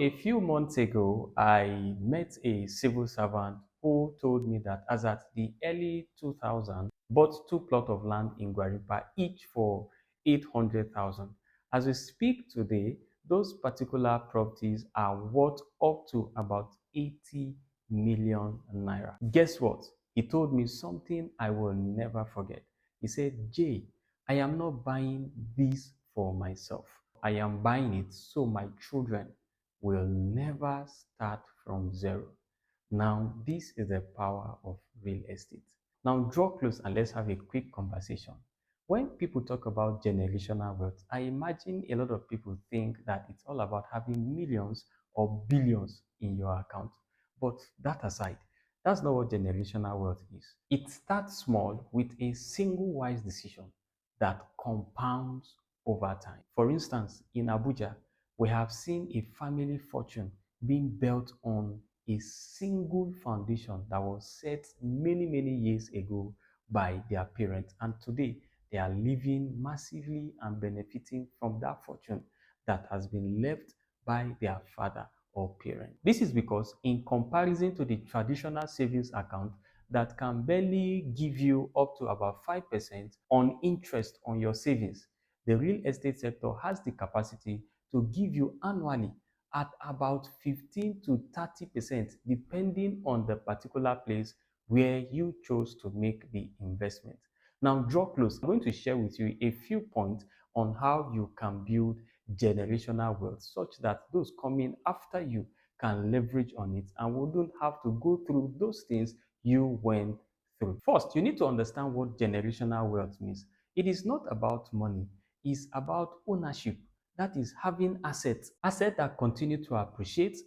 A few months ago, I met a civil servant who told me that as at the early 2000s, bought two plots of land in Guaripa, each for 800,000. As we speak today, those particular properties are worth up to about 80 million naira. Guess what? He told me something I will never forget. He said, Jay, I am not buying this for myself. I am buying it so my children will never start from zero. Now, this is the power of real estate. Now, draw close and let's have a quick conversation. When people talk about generational wealth, I imagine a lot of people think that it's all about having millions or billions in your account. But that aside, that's not what generational wealth is. It starts small with a single wise decision that compounds over time. For instance, in Abuja, we have seen a family fortune being built on a single foundation that was set many, many years ago by their parents. And today, they are living massively and benefiting from that fortune that has been left by their father or parent. This is because, in comparison to the traditional savings account that can barely give you up to about 5% on interest on your savings, the real estate sector has the capacity to give you annually at about 15 to 30%, depending on the particular place where you chose to make the investment. Now, draw close. I'm going to share with you a few points on how you can build generational wealth such that those coming after you can leverage on it and wouldn't have to go through those things you went through. First, you need to understand what generational wealth means. It is not about money, it's about ownership. That is having assets that continue to appreciate,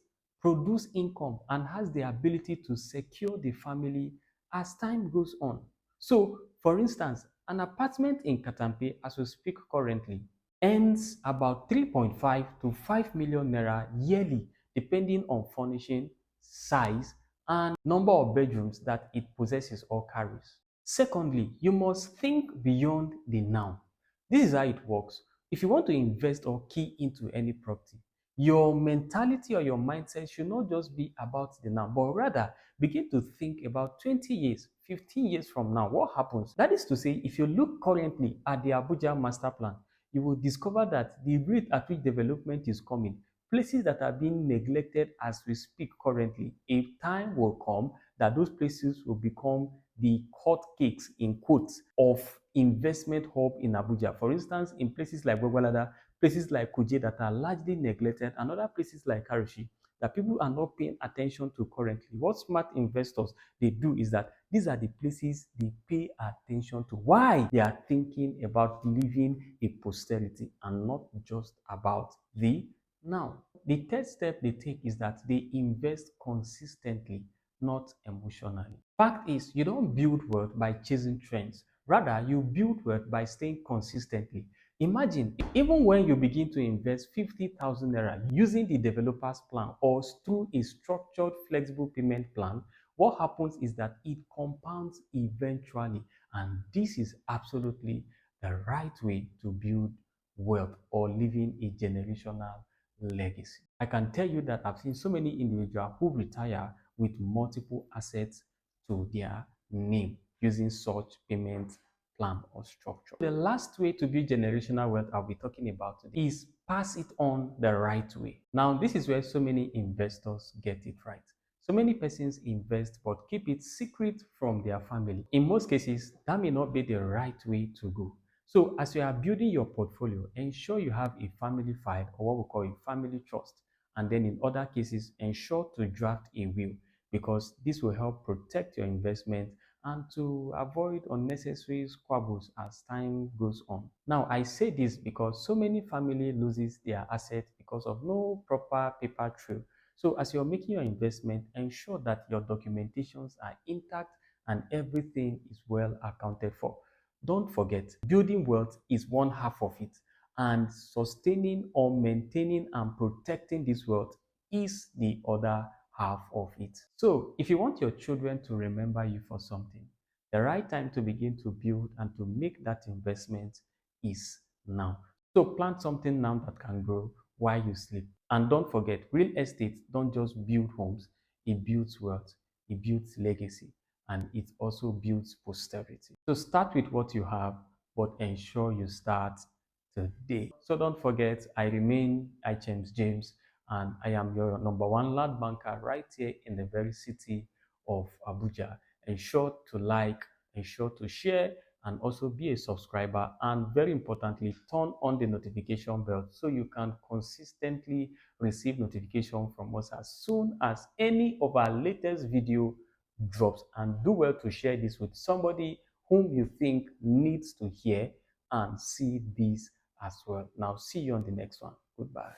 produce income, and has the ability to secure the family as time goes on. So, for instance, an apartment in Katampe, as we speak currently, earns about 3.5 to 5 million naira yearly, depending on furnishing, size, and number of bedrooms that it possesses or carries. Secondly, you must think beyond the now. This is how it works. If you want to invest or key into any property, your mentality or your mindset should not just be about the now, but rather begin to think about 20 years, 15 years from now. What happens? That is to say, if you look currently at the Abuja master plan, you will discover that the rate at which development is coming, places that are being neglected as we speak currently, a time will come that those places will become the hot cakes in quotes of investment hub in Abuja. For instance, in places like Gwagwalada, places like Kuje that are largely neglected, and other places like Karushi that people are not paying attention to currently. What smart investors they do is that these are the places they pay attention to. Why? They are thinking about leaving a posterity and not just about the now. The third step they take is that they invest consistently, not emotionally. Fact is, you don't build wealth by chasing trends. Rather, you build wealth by staying consistently. Imagine, even when you begin to invest 50,000 naira using the developer's plan or through a structured flexible payment plan, what happens is that it compounds eventually. And this is absolutely the right way to build wealth or living a generational legacy. I can tell you that I've seen so many individuals who retire with multiple assets to their name using such payment plan or structure. The last way to build generational wealth I'll be talking about today is pass it on the right way. Now, this is where so many investors get it right. So many persons invest but keep it secret from their family. In most cases, that may not be the right way to go. So as you are building your portfolio, ensure you have a family file or what we call a family trust. And then in other cases, ensure to draft a will because this will help protect your investment and to avoid unnecessary squabbles as time goes on. Now, I say this because so many families loses their assets because of no proper paper trail. So as you're making your investment, ensure that your documentations are intact and everything is well accounted for. Don't forget, building wealth is one half of it, and sustaining or maintaining and protecting this wealth is the other half of it. So, if you want your children to remember you for something, the right time to begin to build and to make that investment is now. So, plant something now that can grow while you sleep. And don't forget, real estate don't just build homes, it builds wealth, it builds legacy, and it also builds posterity. So start with what you have, but ensure you start today. So don't forget, I remain James, and I am your number one land banker right here in the very city of Abuja. Ensure to like, ensure to share, and also be a subscriber. And very importantly, turn on the notification bell so you can consistently receive notification from us as soon as any of our latest video drops. And do well to share this with somebody whom you think needs to hear and see this as well. Now, see you on the next one. Goodbye.